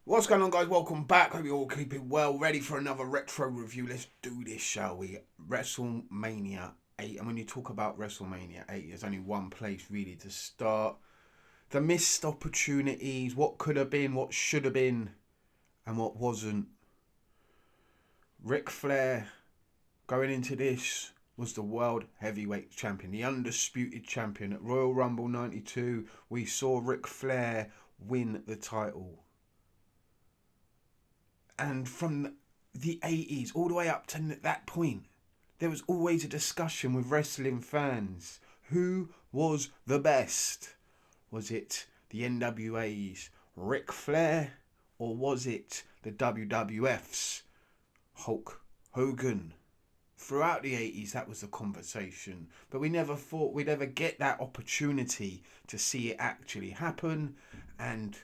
What's going on, guys? Welcome back. Hope you're all keeping well. Ready for another retro review. Let's do this, shall we? WrestleMania 8. And when you talk about WrestleMania 8, there's only one place really to start. The missed opportunities, what could have been, what should have been, and what wasn't. Ric Flair, going into this, was the World Heavyweight Champion, the undisputed champion. At Royal Rumble 92, we saw Ric Flair win the title. And from the 80s all the way up to that point, there was always a discussion with wrestling fans. Who was the best? Was it the NWA's Ric Flair, or was it the WWF's Hulk Hogan? Throughout the 80s, that was the conversation. But we never thought we'd ever get that opportunity to see it actually happen. And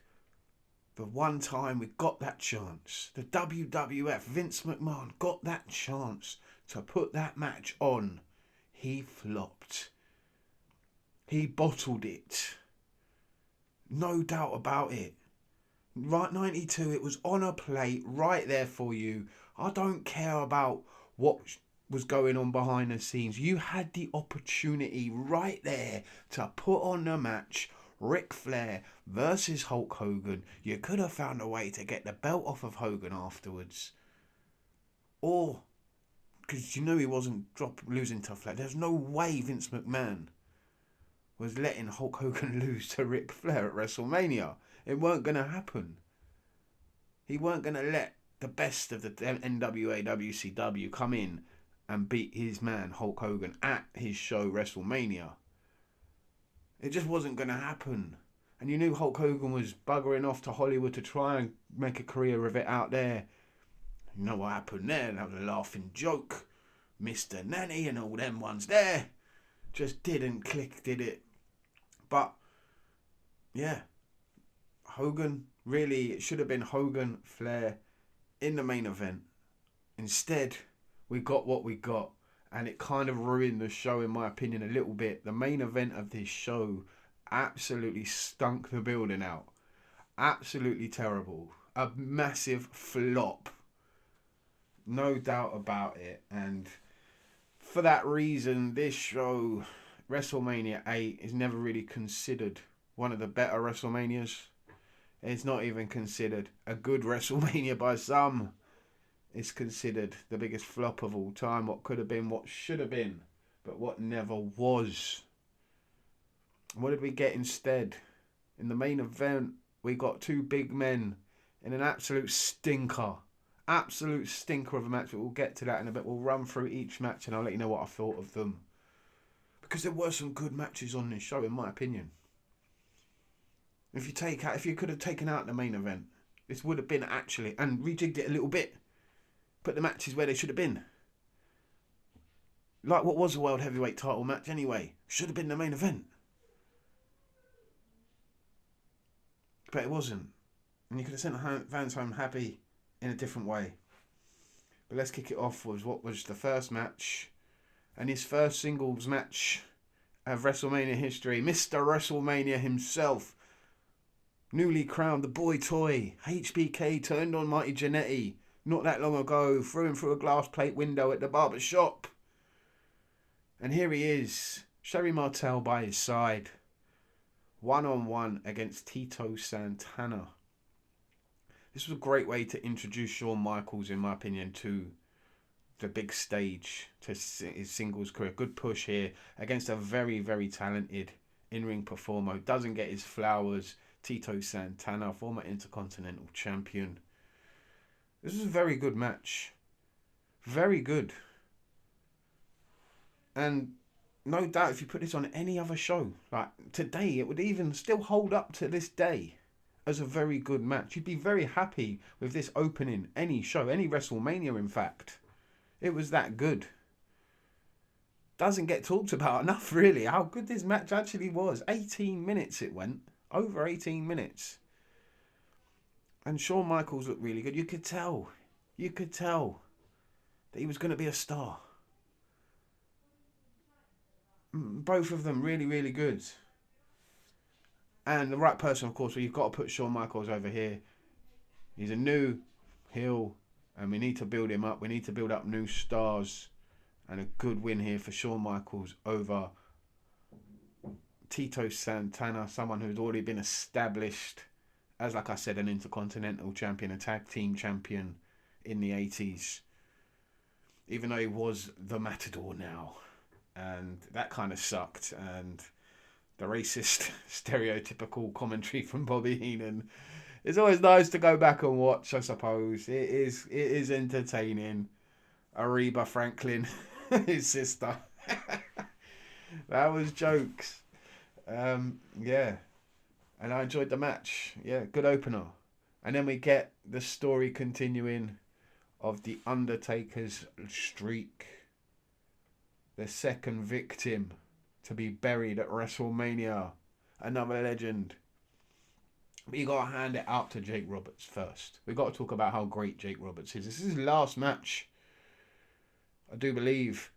the one time we got that chance, the WWF, Vince McMahon got that chance to put that match on. He flopped. He bottled it. No doubt about it. Right, 92, it was on a plate right there for you. I don't care about what was going on behind the scenes. You had the opportunity right there to put on the match. Ric Flair versus Hulk Hogan. You could have found a way to get the belt off of Hogan afterwards. Or, because you know he wasn't losing to Flair. There's no way Vince McMahon was letting Hulk Hogan lose to Ric Flair at WrestleMania. It weren't going to happen. He weren't going to let the best of the NWA WCW come in and beat his man Hulk Hogan at his show WrestleMania. It just wasn't going to happen. And you knew Hulk Hogan was buggering off to Hollywood to try and make a career of it out there. You know what happened there? That was a laughing joke. Mr. Nanny and all them ones there. Just didn't click, did it? But, yeah. Hogan, really, it should have been Hogan, Flair in the main event. Instead, we got what we got. And it kind of ruined the show, in my opinion, a little bit. The main event of this show absolutely stunk the building out. Absolutely terrible. A massive flop. No doubt about it. And for that reason, this show, WrestleMania 8, is never really considered one of the better WrestleManias. It's not even considered a good WrestleMania by some. It's considered the biggest flop of all time. What could have been, what should have been, but what never was. What did we get instead? In the main event, we got two big men in an absolute stinker. Absolute stinker of a match. But we'll get to that in a bit. We'll run through each match and I'll let you know what I thought of them. Because there were some good matches on this show, in my opinion. If you could have taken out the main event, this would have been actually, and rejigged it a little bit. Put the matches where they should have been. Like what was a World Heavyweight title match anyway. Should have been the main event. But it wasn't. And you could have sent the fans home happy in a different way. But let's kick it off with what was the first match. And his first singles match of WrestleMania history. Mr. WrestleMania himself. Newly crowned the boy toy. HBK turned on Mighty Jannetty. Not that long ago, threw him through a glass plate window at the barber shop. And here he is, Sherry Martel by his side. 1-on-1 against Tito Santana. This was a great way to introduce Shawn Michaels, in my opinion, to the big stage, to his singles career. Good push here against a very, very talented in-ring performer who doesn't get his flowers. Tito Santana, former Intercontinental Champion. This was a very good match. Very good. And no doubt if you put this on any other show, like today, it would even still hold up to this day as a very good match. You'd be very happy with this opening any show, any WrestleMania in fact. It was that good. Doesn't get talked about enough really, how good this match actually was. 18 minutes it went. Over 18 minutes. And Shawn Michaels looked really good. You could tell that he was going to be a star. Both of them really, really good. And the right person, of course, well, you've got to put Shawn Michaels over here. He's a new heel, and we need to build him up. We need to build up new stars. And a good win here for Shawn Michaels over Tito Santana, someone who's already been established as, like I said, an Intercontinental Champion, a Tag Team Champion in the 80s. Even though he was the Matador now. And that kind of sucked. And the racist, stereotypical commentary from Bobby Heenan. It's always nice to go back and watch, I suppose. It is entertaining. Aretha Franklin, his sister. That was jokes. Yeah. And I enjoyed the match. Yeah, good opener. And then we get the story continuing of the Undertaker's streak. The second victim to be buried at WrestleMania. Another legend. But you got to hand it out to Jake Roberts first. We got to talk about how great Jake Roberts is. This is his last match, I do believe,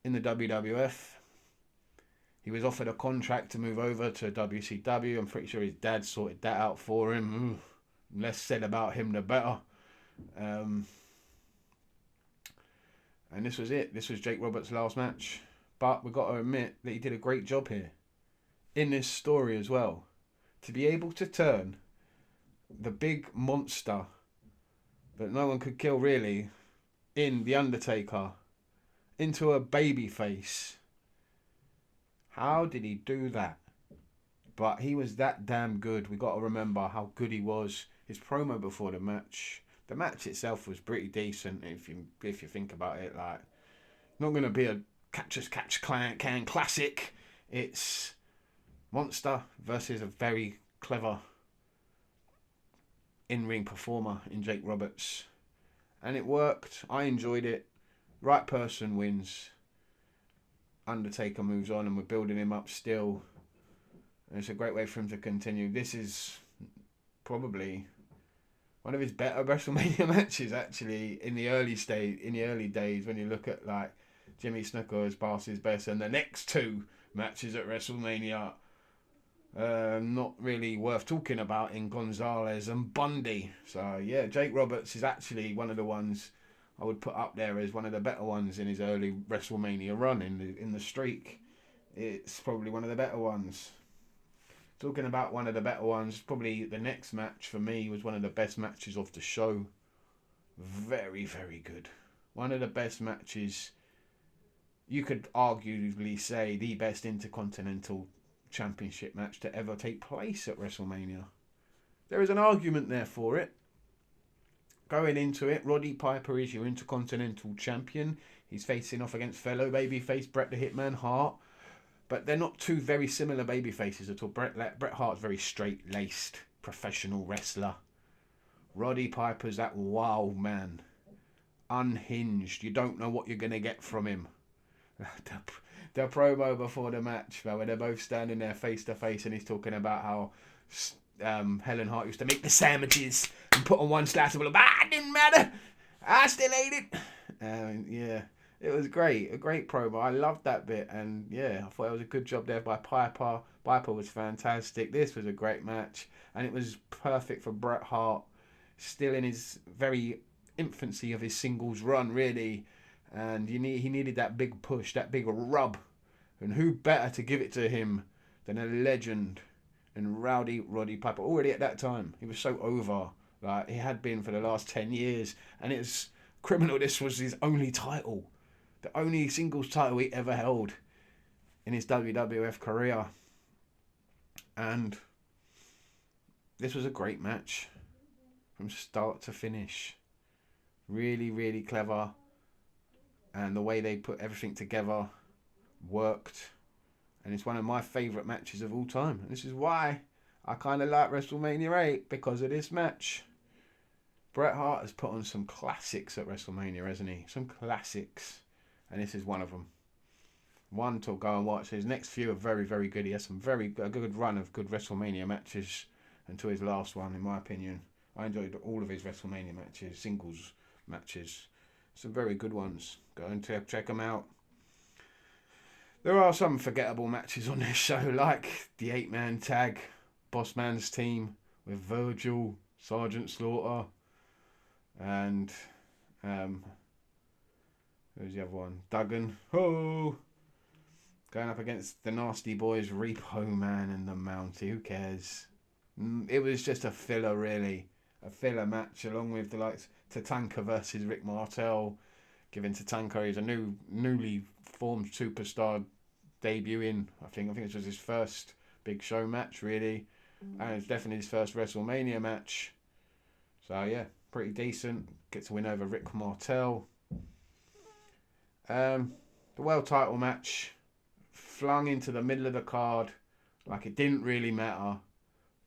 in the WWF. He was offered a contract to move over to WCW. I'm pretty sure his dad sorted that out for him. Less said about him, the better. And this was it. This was Jake Roberts' last match. But we've got to admit that he did a great job here. In this story as well. To be able to turn the big monster that no one could kill really in The Undertaker into a baby face. How did he do that? But he was that damn good. We got to remember how good he was. His promo before the match. The match itself was pretty decent if you think about it. Like, not going to be a catch-as-catch-can classic. It's monster versus a very clever in-ring performer in Jake Roberts. And it worked. I enjoyed it. Right person wins. Undertaker moves on and we're building him up still. And it's a great way for him to continue. This is probably one of his better WrestleMania matches, actually, in the early days, when you look at like Jimmy Snuka as past his best, and the next two matches at WrestleMania, not really worth talking about in Gonzalez and Bundy. So yeah, Jake Roberts is actually one of the ones I would put up there as one of the better ones in his early WrestleMania run in the streak. It's probably one of the better ones. Talking about one of the better ones, probably the next match for me was one of the best matches of the show. Very, very good. One of the best matches. You could arguably say the best Intercontinental Championship match to ever take place at WrestleMania. There is an argument there for it. Going into it, Roddy Piper is your Intercontinental Champion. He's facing off against fellow babyface Bret the Hitman Hart. But they're not two very similar babyfaces at all. Bret Hart's very straight-laced professional wrestler. Roddy Piper's that wild man. Unhinged. You don't know what you're going to get from him. The promo before the match, where they're both standing there face to face, and he's talking about how Helen Hart used to make the sandwiches and put on one slice of it. It didn't matter. I still ate it. Yeah, it was great. A great promo. I loved that bit, and yeah, I thought it was a good job there by Piper. Piper was fantastic. This was a great match, and it was perfect for Bret Hart, still in his very infancy of his singles run, really. And he needed that big push, that big rub. And who better to give it to him than a legend and rowdy Roddy Piper. Already at that time, he was so over. Like, he had been for the last 10 years. And it's criminal. This was his only title. The only singles title he ever held in his WWF career. And this was a great match from start to finish. Really, really clever. And the way they put everything together worked. And it's one of my favourite matches of all time. And this is why I kind of like WrestleMania VIII, because of this match. Bret Hart has put on some classics at WrestleMania, hasn't he? Some classics. And this is one of them. One to go and watch. His next few are very, very good. He has a good run of good WrestleMania matches until his last one, in my opinion. I enjoyed all of his WrestleMania matches, singles matches. Some very good ones. Go and check them out. There are some forgettable matches on this show, like the 8-man tag, Boss Man's team with Virgil, Sergeant Slaughter, and who's the other one? Duggan. Oh, going up against the Nasty Boys, Repo Man and the Mountie. Who cares? It was just a filler, really. A filler match, along with the likes Tatanka versus Rick Martel, giving Tatanka he's a newly formed superstar debuting. I think this was his first big show match, really, and it's definitely his first WrestleMania match. So yeah, pretty decent. Gets a win over Rick Martel. The world title match flung into the middle of the card like it didn't really matter,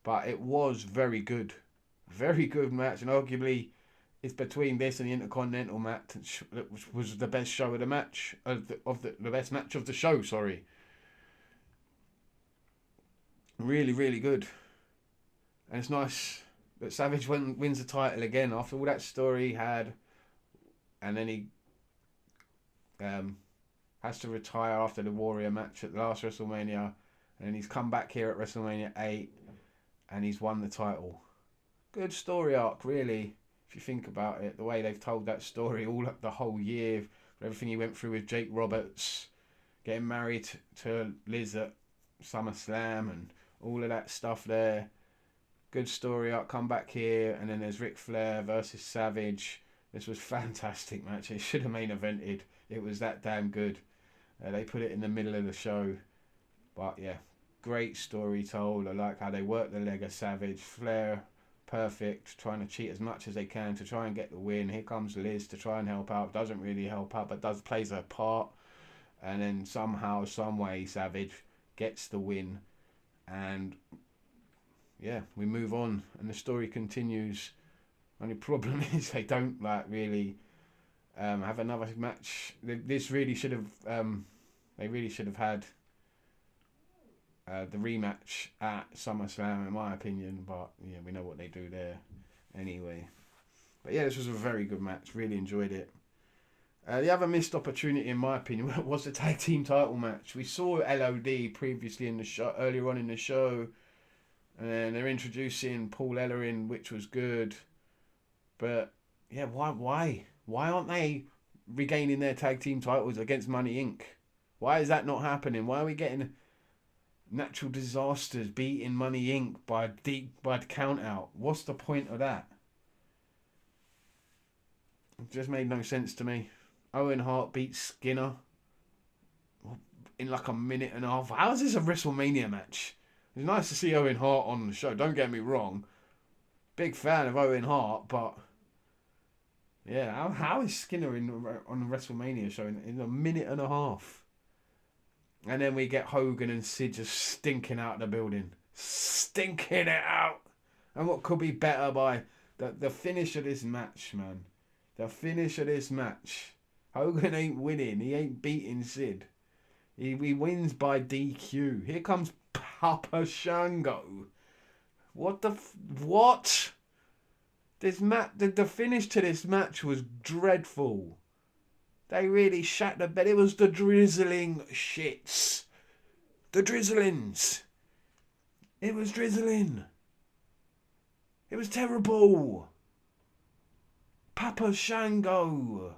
but it was very good. Very good match, and arguably it's between this and the Intercontinental match, which was the best show of the match, the best match of the show, sorry. Really, really good. And it's nice that Savage wins the title again after all that story he had, and then he has to retire after the Warrior match at the last WrestleMania, and then he's come back here at WrestleMania VIII, and he's won the title. Good story arc, really, if you think about it. The way they've told that story all the whole year, everything he went through with Jake Roberts, getting married to Liz at SummerSlam, and all of that stuff there. Good story arc, come back here, and then there's Ric Flair versus Savage. This was a fantastic match. It should have main evented. It was that damn good. They put it in the middle of the show. But yeah, great story told. I like how they worked the leg of Savage. Flair, perfect, trying to cheat as much as they can to try and get the win. Here comes Liz to try and help out. Doesn't really help out, but plays her part. And then somehow, some way, Savage gets the win. And yeah, we move on, and the story continues. Only problem is they don't really have another match. This really should have. They really should have had the rematch at SummerSlam, in my opinion. But yeah, we know what they do there anyway. But yeah, this was a very good match. Really enjoyed it. The other missed opportunity, in my opinion, was the tag team title match. We saw LOD previously in the show, earlier on in the show, and they're introducing Paul Ellering, which was good. But yeah, why aren't they regaining their tag team titles against Money Inc? Why is that not happening? Why are we getting natural disasters beating Money Inc by count out? What's the point of that? It just made no sense to me. Owen Hart beats Skinner in like a minute and a half. How is this a WrestleMania match? It's nice to see Owen Hart on the show, don't get me wrong. Big fan of Owen Hart, but yeah, how is Skinner on the WrestleMania show in a minute and a half? And then we get Hogan and Sid just stinking out of the building. Stinking it out! And what could be better by the finish of this match, man? The finish of this match. Hogan ain't winning. He ain't beating Sid. He wins by DQ. Here comes Papa Shango. What? The finish to this match was dreadful. They really shat the bed. It was the drizzling shits. The drizzlings. It was drizzling. It was terrible. Papa Shango.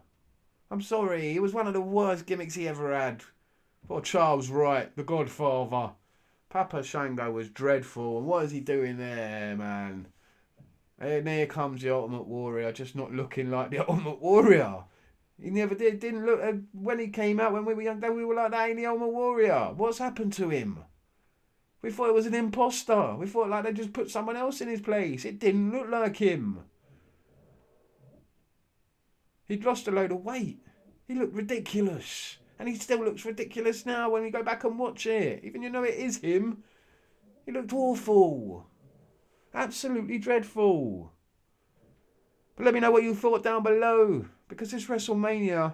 I'm sorry, it was one of the worst gimmicks he ever had. Poor Charles Wright, the Godfather. Papa Shango was dreadful. And what is he doing there, man? And here comes the Ultimate Warrior, just not looking like the Ultimate Warrior. He never didn't look, when he came out, when we were young, we were like, that ain't the Ultimate Warrior. What's happened to him? We thought it was an imposter. We thought like they just put someone else in his place. It didn't look like him. He'd lost a load of weight. He looked ridiculous. And he still looks ridiculous now when we go back and watch it. Even it is him. He looked awful. Absolutely dreadful. But let me know what you thought down below. Because this WrestleMania,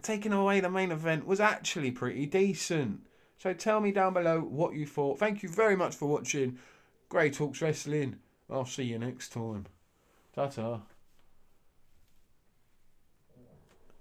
taking away the main event, was actually pretty decent. So tell me down below what you thought. Thank you very much for watching Grey Talks Wrestling. I'll see you next time. Ta-ta.